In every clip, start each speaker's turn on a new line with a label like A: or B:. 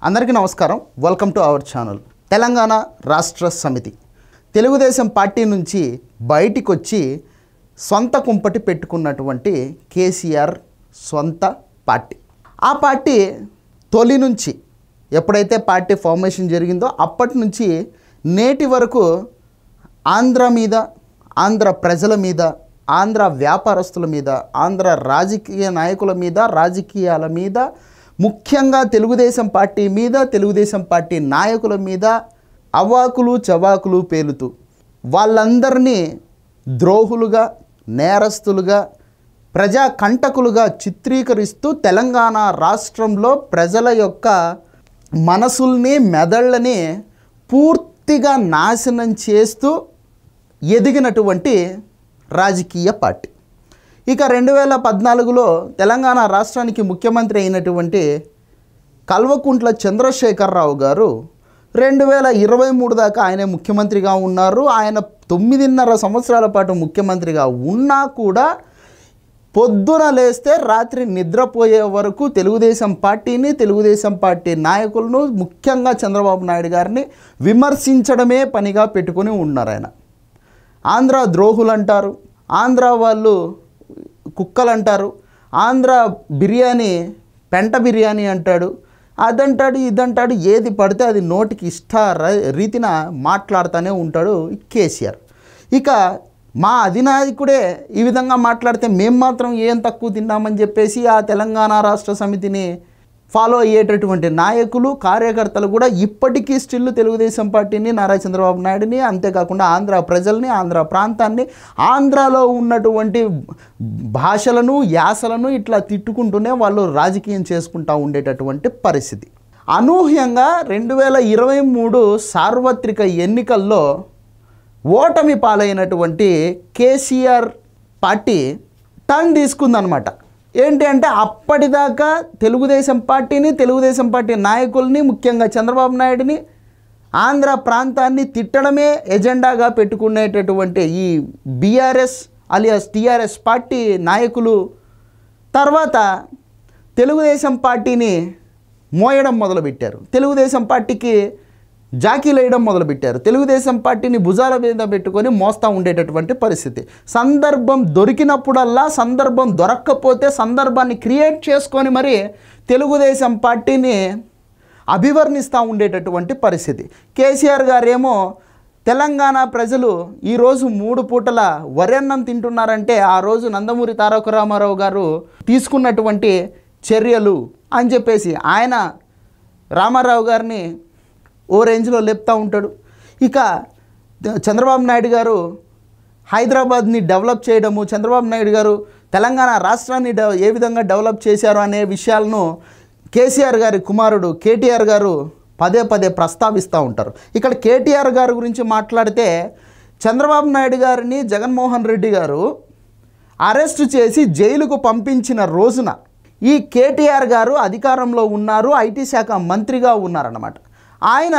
A: అందరికీ నమస్కారం. Welcome to our channel. Telangana రాష్ట్ర సమితి తెలుగుదేశం పార్టీ నుంచి బయటికి వచ్చి సొంత కుంపటి పెట్టుకున్నటువంటి కేసీఆర్ సొంత పార్టీ. ఆ పార్టీ తొలి నుంచి ఎప్పుడైతే పార్టీ ఫార్మేషన్ జరిగిందో అప్పటి నుంచి నేటి వరకు ఆంధ్ర మీద, ఆంధ్ర ప్రజల మీద, ఆంధ్ర వ్యాపారస్తుల మీద, ఆంధ్ర రాజకీయ నాయకుల మీద, రాజకీయాల మీద, ముఖ్యంగా తెలుగుదేశం పార్టీ మీద, తెలుగుదేశం పార్టీ నాయకుల మీద అవాకులు చవాకులు పేలుతూ వాళ్ళందరినీ ద్రోహులుగా, నేరస్తులుగా, ప్రజా కంటకులుగా చిత్రీకరిస్తూ తెలంగాణ రాష్ట్రంలో ప్రజల యొక్క మనసుల్ని, మెదళ్ళని పూర్తిగా నాశనం చేస్తూ ఎదిగినటువంటి రాజకీయ పార్టీ. ఇక 2014లో తెలంగాణ రాష్ట్రానికి ముఖ్యమంత్రి అయినటువంటి కల్వకుంట్ల చంద్రశేఖరరావు గారు 2023 దాకా ఆయనే ముఖ్యమంత్రిగా ఉన్నారు. ఆయన 9.5 సంవత్సరాల పాటు ముఖ్యమంత్రిగా ఉన్నా కూడా పొద్దున లేస్తే రాత్రి నిద్రపోయే వరకు తెలుగుదేశం పార్టీని, తెలుగుదేశం పార్టీ నాయకులను, ముఖ్యంగా చంద్రబాబు నాయుడు గారిని విమర్శించడమే పనిగా పెట్టుకుని ఉన్నారు. ఆయన ఆంధ్ర ద్రోహులు అంటారు, ఆంధ్ర వాళ్ళు కుక్కలు అంటారు, ఆంధ్ర బిర్యానీ పెంట బిర్యానీ అంటాడు, అదంటాడు, ఇదంటాడు, ఏది పడితే అది నోటికి ఇష్ట రీతిన మాట్లాడుతూనే ఉంటాడు కేసీఆర్. ఇక మా అధినాయకుడే ఈ విధంగా మాట్లాడితే మేము మాత్రం ఏం తక్కువ తిన్నామని చెప్పేసి ఆ తెలంగాణ రాష్ట్ర సమితిని ఫాలో అయ్యేటటువంటి నాయకులు, కార్యకర్తలు కూడా ఇప్పటికీ స్టిల్ తెలుగుదేశం పార్టీని, నారా చంద్రబాబు నాయుడిని, అంతేకాకుండా ఆంధ్ర ప్రజల్ని, ఆంధ్ర ప్రాంతాన్ని, ఆంధ్రాలో ఉన్నటువంటి భాషలను, యాసలను ఇట్లా తిట్టుకుంటూనే వాళ్ళు రాజకీయం చేసుకుంటూ ఉండేటటువంటి పరిస్థితి. అనూహ్యంగా 2023 సార్వత్రిక ఎన్నికల్లో ఓటమి పాలైనటువంటి కేసీఆర్ పార్టీ టర్న్ తీసుకుందనమాట. ఏంటి అంటే అప్పటిదాకా తెలుగుదేశం పార్టీని, తెలుగుదేశం పార్టీ నాయకుల్ని, ముఖ్యంగా చంద్రబాబు నాయుడిని, ఆంధ్ర ప్రాంతాన్ని తిట్టడమే ఎజెండాగా పెట్టుకునేటటువంటి ఈ బీఆర్ఎస్ అలియాస్ టీఆర్ఎస్ పార్టీ నాయకులు తర్వాత తెలుగుదేశం పార్టీని మోయడం మొదలుపెట్టారు. తెలుగుదేశం పార్టీకి జాకీలు వేయడం మొదలుపెట్టారు. తెలుగుదేశం పార్టీని భుజాల మీద పెట్టుకొని మోస్తూ ఉండేటటువంటి పరిస్థితి. సందర్భం దొరికినప్పుడల్లా, సందర్భం దొరక్కపోతే సందర్భాన్ని క్రియేట్ చేసుకొని మరి తెలుగుదేశం పార్టీని అభివర్ణిస్తూ ఉండేటటువంటి పరిస్థితి. కేసీఆర్ గారేమో తెలంగాణ ప్రజలు ఈరోజు 3 పూటల వరెన్నం తింటున్నారంటే ఆ రోజు నందమూరి తారక రామారావు గారు తీసుకున్నటువంటి చర్యలు అని చెప్పేసి ఆయన రామారావు గారిని ఓ రేంజ్లో లేపుతూ ఉంటాడు. ఇక చంద్రబాబు నాయుడు గారు హైదరాబాద్ని డెవలప్ చేయడము, చంద్రబాబు నాయుడు గారు తెలంగాణ రాష్ట్రాన్ని ఏ విధంగా డెవలప్ చేశారు అనే విషయాలను కేసీఆర్ గారి కుమారుడు కేటీఆర్ గారు పదే పదే ప్రస్తావిస్తూ ఉంటారు. ఇక్కడ కేటీఆర్ గారి గురించి మాట్లాడితే చంద్రబాబు నాయుడు గారిని జగన్మోహన్ రెడ్డి గారు అరెస్టు చేసి జైలుకు పంపించిన రోజున ఈ కేటీఆర్ గారు అధికారంలో ఉన్నారు, ఐటీ శాఖ మంత్రిగా ఉన్నారన్నమాట. ఆయన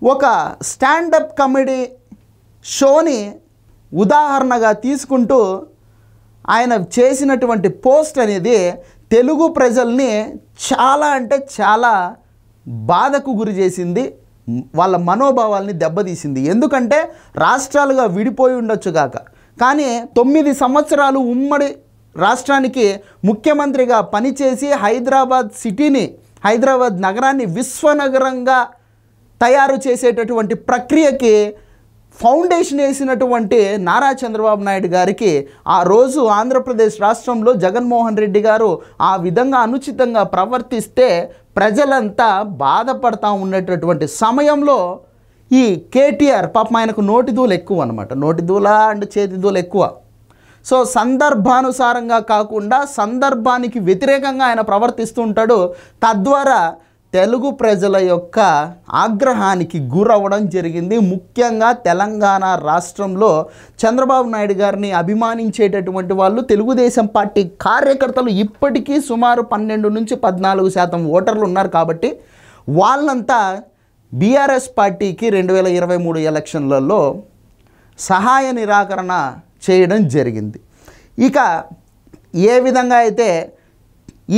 A: ఒక స్టాండప్ కామెడీ షోని ఉదాహరణగా తీసుకుంటూ ఆయన చేసినటువంటి పోస్ట్ అనేది తెలుగు ప్రజల్ని చాలా అంటే చాలా బాధకు గురి చేసింది, వాళ్ళ మనోభావాల్ని దెబ్బతీసింది. ఎందుకంటే రాష్ట్రాలుగా విడిపోయి ఉండొచ్చు కాక, కానీ 9 సంవత్సరాలు ఉమ్మడి రాష్ట్రానికి ముఖ్యమంత్రిగా పనిచేసి హైదరాబాద్ సిటీని, హైదరాబాద్ నగరాన్ని విశ్వనగరంగా తయారు చేసేటటువంటి ప్రక్రియకి ఫౌండేషన్ వేసినటువంటి నారా చంద్రబాబు నాయుడు గారికి ఆ రోజు ఆంధ్రప్రదేశ్ రాష్ట్రంలో జగన్మోహన్ రెడ్డి గారు ఆ విధంగా అనుచితంగా ప్రవర్తిస్తే ప్రజలంతా బాధపడతా ఉండేటటువంటి సమయంలో ఈ కేటీఆర్ పాపం ఆయనకు నోటిదూలు ఎక్కువ అనమాట. నోటిదూల అండ్ చేతిదూలు ఎక్కువ. సో సందర్భానుసారంగా కాకుండా సందర్భానికి వ్యతిరేకంగా ఆయన ప్రవర్తిస్తూ ఉంటాడు. తద్వారా తెలుగు ప్రజల యొక్క ఆగ్రహానికి గురవ్వడం జరిగింది. ముఖ్యంగా తెలంగాణ రాష్ట్రంలో చంద్రబాబు నాయుడు గారిని అభిమానించేటటువంటి వాళ్ళు తెలుగుదేశం పార్టీ కార్యకర్తలు ఇప్పటికీ సుమారు 12 నుంచి 14% ఓటర్లు ఉన్నారు. కాబట్టి వాళ్ళంతా బీఆర్ఎస్ పార్టీకి 2023 ఎలక్షన్లలో సహాయ నిరాకరణ చేయడం జరిగింది. ఇక ఏ విధంగా అయితే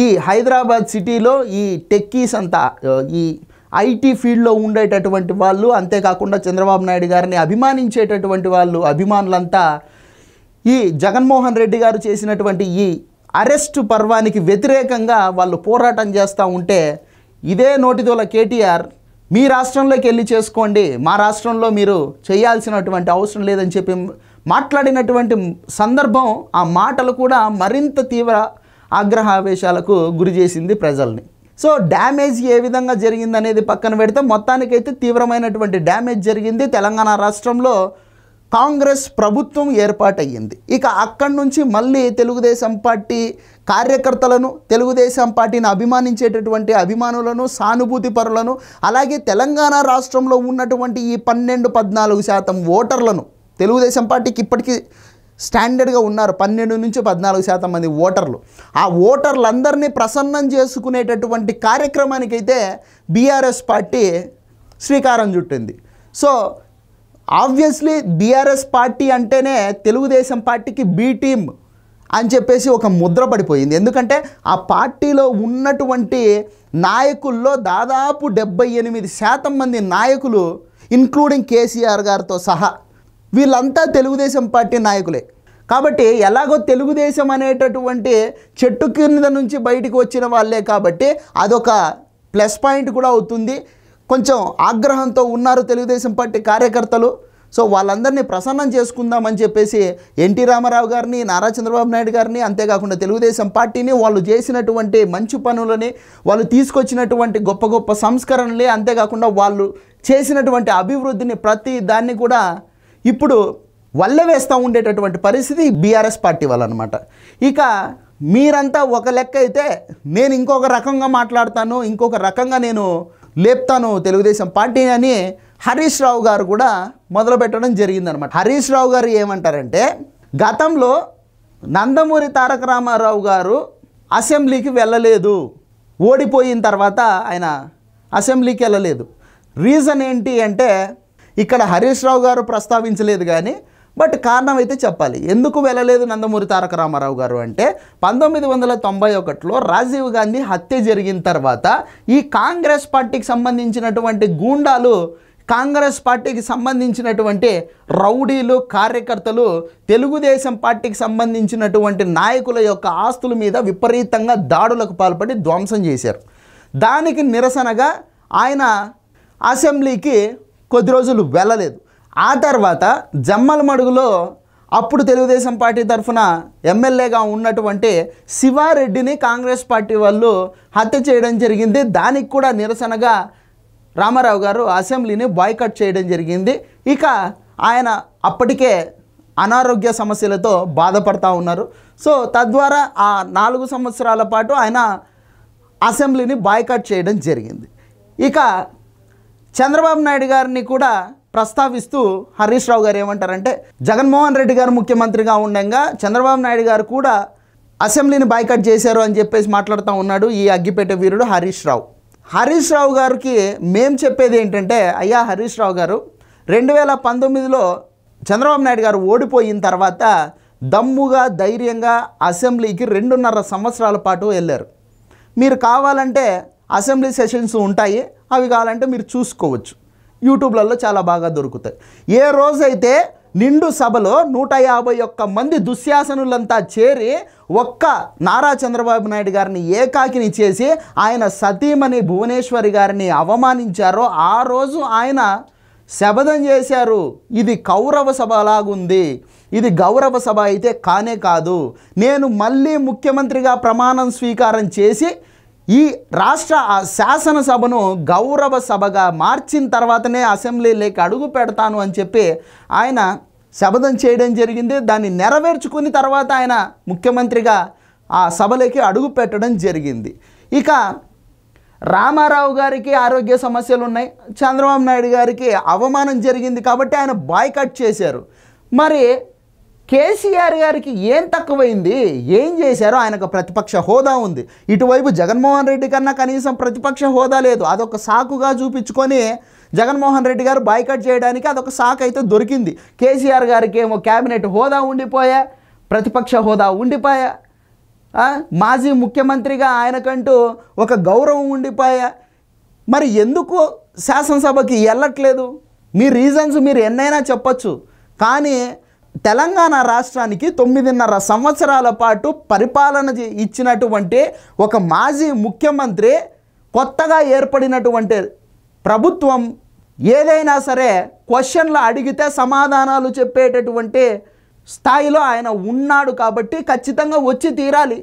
A: ఈ హైదరాబాద్ సిటీలో ఈ టెక్కీస్ అంతా, ఈ ఐటీ ఫీల్డ్లో ఉండేటటువంటి వాళ్ళు, అంతేకాకుండా చంద్రబాబు నాయుడు గారిని అభిమానించేటటువంటి వాళ్ళు, అభిమానులంతా ఈ జగన్మోహన్ రెడ్డి గారు చేసినటువంటి ఈ అరెస్టు పర్వానికి వ్యతిరేకంగా వాళ్ళు పోరాటం చేస్తూ ఉంటే, ఇదే నోటిదోల కేటీఆర్ మీ రాష్ట్రంలోకి వెళ్ళి చేసుకోండి, మా రాష్ట్రంలో మీరు చేయాల్సినటువంటి అవసరం లేదని చెప్పి మాట్లాడినటువంటి సందర్భం, ఆ మాటలు కూడా మరింత తీవ్ర ఆగ్రహావేశాలకు గురి చేసింది ప్రజల్ని. సో డ్యామేజ్ ఏ విధంగా జరిగిందనేది పక్కన పెడితే మొత్తానికైతే తీవ్రమైనటువంటి డ్యామేజ్ జరిగింది. తెలంగాణ రాష్ట్రంలో కాంగ్రెస్ ప్రభుత్వం ఏర్పాటయ్యింది. ఇక అక్కడి నుంచి మళ్ళీ తెలుగుదేశం పార్టీ కార్యకర్తలను, తెలుగుదేశం పార్టీని అభిమానించేటటువంటి అభిమానులను, సానుభూతి పరులను, అలాగే తెలంగాణ రాష్ట్రంలో ఉన్నటువంటి ఈ 12-14% ఓటర్లను, తెలుగుదేశం పార్టీకి ఇప్పటికీ స్టాండర్డ్గా ఉన్నారు 12 నుంచి 14% మంది ఓటర్లు. ఆ ఓటర్లందరినీ ప్రసన్నం చేసుకునేటటువంటి కార్యక్రమానికైతే బీఆర్ఎస్ పార్టీ శ్రీకారం చుట్టింది. సో ఆబ్వియస్లీ బీఆర్ఎస్ పార్టీ అంటేనే తెలుగుదేశం పార్టీకి బీ టీమ్ అని చెప్పేసి ఒక ముద్ర పడిపోయింది. ఎందుకంటే ఆ పార్టీలో ఉన్నటువంటి నాయకుల్లో దాదాపు 78% మంది నాయకులు, ఇంక్లూడింగ్ కేసీఆర్ గారితో సహా, వీళ్ళంతా తెలుగుదేశం పార్టీ నాయకులే. కాబట్టి ఎలాగో తెలుగుదేశం అనేటటువంటి చెట్టు కింద నుంచి బయటికి వచ్చిన వాళ్ళే కాబట్టి అదొక ప్లస్ పాయింట్ కూడా అవుతుంది. కొంచెం ఆగ్రహంతో ఉన్నారు తెలుగుదేశం పార్టీ కార్యకర్తలు. సో వాళ్ళందరినీ ప్రసన్నం చేసుకుందామని చెప్పేసి ఎన్టీ రామారావు గారిని, నారా చంద్రబాబు నాయుడు గారిని, అంతేకాకుండా తెలుగుదేశం పార్టీని, వాళ్ళు చేసినటువంటి మంచి పనులని, వాళ్ళు తీసుకొచ్చినటువంటి గొప్ప గొప్ప సంస్కరణలే, అంతేకాకుండా వాళ్ళు చేసినటువంటి అభివృద్ధిని ప్రతి దాన్ని కూడా ఇప్పుడు వల్లవేస్తూ ఉండేటటువంటి పరిస్థితి బీఆర్ఎస్ పార్టీ వాళ్ళనమాట. ఇక మీరంతా ఒక లెక్క అయితే, నేను ఇంకొక రకంగా మాట్లాడతాను, ఇంకొక రకంగా నేను లేపుతాను తెలుగుదేశం పార్టీ అని హరీష్ రావు గారు కూడా మొదలుపెట్టడం జరిగిందనమాట. హరీష్ రావు గారు ఏమంటారంటే, గతంలో నందమూరి తారక రామారావు గారు అసెంబ్లీకి వెళ్ళలేదు, ఓడిపోయిన తర్వాత ఆయన అసెంబ్లీకి వెళ్ళలేదు. రీజన్ ఏంటి అంటే, ఇక్కడ హరీష్ రావు గారు ప్రస్తావించలేదు కానీ, బట్ కారణం అయితే చెప్పాలి. ఎందుకు వెళ్ళలేదు నందమూరి తారక రామారావు గారు అంటే, 1991లో రాజీవ్ గాంధీ హత్య జరిగిన తర్వాత ఈ కాంగ్రెస్ పార్టీకి సంబంధించినటువంటి గూండాలు, కాంగ్రెస్ పార్టీకి సంబంధించినటువంటి రౌడీలు, కార్యకర్తలు తెలుగుదేశం పార్టీకి సంబంధించినటువంటి నాయకుల యొక్క ఆస్తుల మీద విపరీతంగా దాడులకు పాల్పడి ధ్వంసం చేశారు. దానికి నిరసనగా ఆయన అసెంబ్లీకి కొద్ది రోజులు వెళ్ళలేదు. ఆ తర్వాత జమ్మలమడుగులో అప్పుడు తెలుగుదేశం పార్టీ తరఫున ఎమ్మెల్యేగా ఉన్నటువంటి శివారెడ్డిని కాంగ్రెస్ పార్టీ వాళ్ళు హత్య చేయడం జరిగింది. దానికి కూడా నిరసనగా రామారావు గారు అసెంబ్లీని బాయ్కట్ చేయడం జరిగింది. ఇక ఆయన అప్పటికే అనారోగ్య సమస్యలతో బాధపడుతూ ఉన్నారు. సో తద్వారా ఆ 4 సంవత్సరాల పాటు ఆయన అసెంబ్లీని బాయ్కట్ చేయడం జరిగింది. ఇక చంద్రబాబు నాయుడు గారిని కూడా ప్రస్తావిస్తూ హరీష్ రావు గారు ఏమంటారంటే, జగన్మోహన్ రెడ్డి గారు ముఖ్యమంత్రిగా ఉండగా చంద్రబాబు నాయుడు గారు కూడా అసెంబ్లీని బాయ్కట్ చేశారు అని చెప్పేసి మాట్లాడుతూ ఉన్నాడు ఈ అగ్గిపెట్టె వీరుడు హరీష్ రావు. హరీష్ రావు గారికి మేం చెప్పేది ఏంటంటే, అయ్యా హరీష్ రావు గారు, 2019లో చంద్రబాబు నాయుడు గారు ఓడిపోయిన తర్వాత దమ్ముగా, ధైర్యంగా అసెంబ్లీకి 2.5 సంవత్సరాల పాటు వెళ్ళారు. మీరు కావాలంటే అసెంబ్లీ సెషన్స్ ఉంటాయి, అవి కావాలంటే మీరు చూసుకోవచ్చు, యూట్యూబ్లలో చాలా బాగా దొరుకుతాయి. ఏ రోజైతే నిండు సభలో 151 మంది దుశ్శాసనులంతా చేరి ఒక్క నారా చంద్రబాబు నాయుడు గారిని ఏకాకిని చేసి ఆయన సతీమణి భువనేశ్వరి గారిని అవమానించారో ఆ రోజు ఆయన శపథం చేశారు, ఇది కౌరవ సభ లాగుంది, ఇది గౌరవ సభ అయితే కానే కాదు, నేను మళ్ళీ ముఖ్యమంత్రిగా ప్రమాణం స్వీకారం చేసి ఈ రాష్ట్ర శాసనసభను గౌరవ సభగా మార్చిన తర్వాతనే అసెంబ్లీలోకి అడుగు పెడతాను అని చెప్పి ఆయన శపథం చేయడం జరిగింది. దాన్ని నెరవేర్చుకుని తర్వాత ఆయన ముఖ్యమంత్రిగా ఆ సభలోకి అడుగు పెట్టడం జరిగింది. ఇక రామారావు గారికి ఆరోగ్య సమస్యలు ఉన్నాయి, చంద్రబాబు నాయుడు గారికి అవమానం జరిగింది కాబట్టి ఆయన బాయ్కట్ చేశారు. మరి కేసీఆర్ గారికి ఏం తక్కువైంది, ఏం చేశారో? ఆయనకు ప్రతిపక్ష హోదా ఉంది. ఇటువైపు జగన్మోహన్ రెడ్డి కన్నా కనీసం ప్రతిపక్ష హోదా లేదు. అదొక సాకుగా చూపించుకొని జగన్మోహన్ రెడ్డి గారు బాయ్కట్ చేయడానికి అదొక సాకు అయితే దొరికింది. కేసీఆర్ గారికి ఏమో క్యాబినెట్ హోదా ఉండిపోయా, ప్రతిపక్ష హోదా ఉండిపోయా, మాజీ ముఖ్యమంత్రిగా ఆయనకంటూ ఒక గౌరవం ఉండిపోయా. మరి ఎందుకు శాసనసభకి వెళ్ళట్లేదు? మీ రీజన్స్ మీరు ఎన్నైనా చెప్పచ్చు. కానీ తెలంగాణ రాష్ట్రానికి 9.5 సంవత్సరాల పాటు పరిపాలన ఇచ్చినటువంటి ఒక మాజీ ముఖ్యమంత్రి, కొత్తగా ఏర్పడినటువంటి ప్రభుత్వం ఏదైనా సరే క్వశ్చన్లు అడిగితే సమాధానాలు చెప్పేటటువంటి స్థాయిలో ఆయన ఉన్నాడు కాబట్టి ఖచ్చితంగా వచ్చి తీరాలి.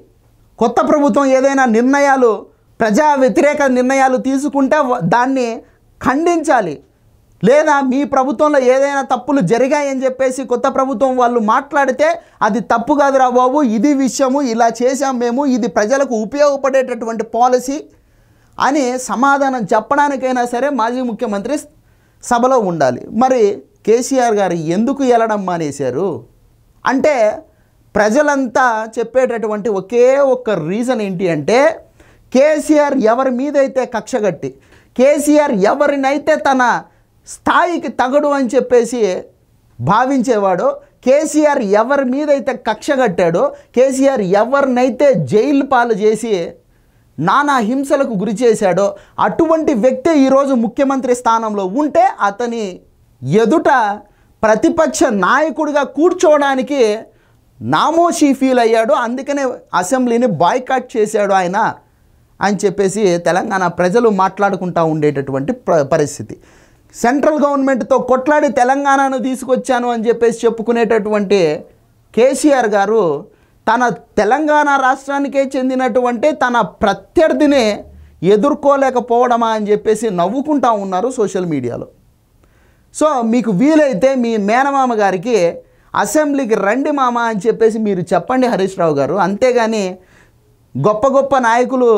A: కొత్త ప్రభుత్వం ఏదైనా నిర్ణయాలు, ప్రజా వ్యతిరేక నిర్ణయాలు తీసుకుంటే దాన్ని ఖండించాలి. లేదా మీ ప్రభుత్వంలో ఏదైనా తప్పులు జరిగాయని చెప్పేసి కొత్త ప్రభుత్వం వాళ్ళు మాట్లాడితే అది తప్పు కాదురా బాబు, ఇది విషయము, ఇలా చేశాం మేము, ఇది ప్రజలకు ఉపయోగపడేటటువంటి పాలసీ అని సమాధానం చెప్పడానికైనా సరే మాజీ ముఖ్యమంత్రి సభలో ఉండాలి. మరి కేసీఆర్ గారు ఎందుకు వెళ్ళడం మానేశారు అంటే ప్రజలంతా చెప్పేటటువంటి ఒకే ఒక్క రీజన్ ఏంటి అంటే, కేసీఆర్ ఎవరి మీదైతే కక్షగట్టి, కేసీఆర్ ఎవరినైతే తన స్థాయికి తగడు అని చెప్పేసి భావించేవాడో, కేసీఆర్ ఎవరి మీదైతే కక్షగట్టాడో, కేసీఆర్ ఎవరినైతే జైలు పాలు చేసి నానా హింసలకు గురి చేశాడో అటువంటి వ్యక్తి ఈరోజు ముఖ్యమంత్రి స్థానంలో ఉంటే అతని ఎదుట ప్రతిపక్ష నాయకుడిగా కూర్చోవడానికి నామోషి ఫీల్ అయ్యాడు. అందుకనే అసెంబ్లీని బాయ్కాట్ చేశాడు ఆయన అని చెప్పేసి తెలంగాణ ప్రజలు మాట్లాడుకుంటూ ఉండేటటువంటి పరిస్థితి. సెంట్రల్ గవర్నమెంట్తో కొట్లాడి తెలంగాణను తీసుకొచ్చాను అని చెప్పేసి చెప్పుకునేటటువంటి కేసీఆర్ గారు తన తెలంగాణ రాష్ట్రానికే చెందినటువంటి తన ప్రత్యర్థిని ఎదుర్కోలేకపోవడమా అని చెప్పేసి నవ్వుకుంటూ ఉన్నారు సోషల్ మీడియాలో. సో మీకు వీలైతే మీ మేనమామ గారికి అసెంబ్లీకి రండి మామ అని చెప్పేసి మీరు చెప్పండి హరీష్ రావు గారు. అంతేగాని గొప్ప గొప్ప నాయకులు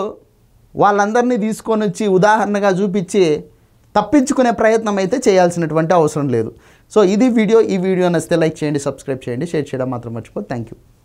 A: వాళ్ళందరినీ తీసుకొని వచ్చి ఉదాహరణగా చూపించి తప్పించుకునే ప్రయత్నం అయితే చేయాల్సినటువంటి అవసరం లేదు. సో ఇది వీడియో. ఈ వీడియో నచ్చితే లైక్ చేయండి, సబ్స్క్రైబ్ చేయండి, షేర్ చేయడం మాత్రం మర్చిపోదు. Thank you.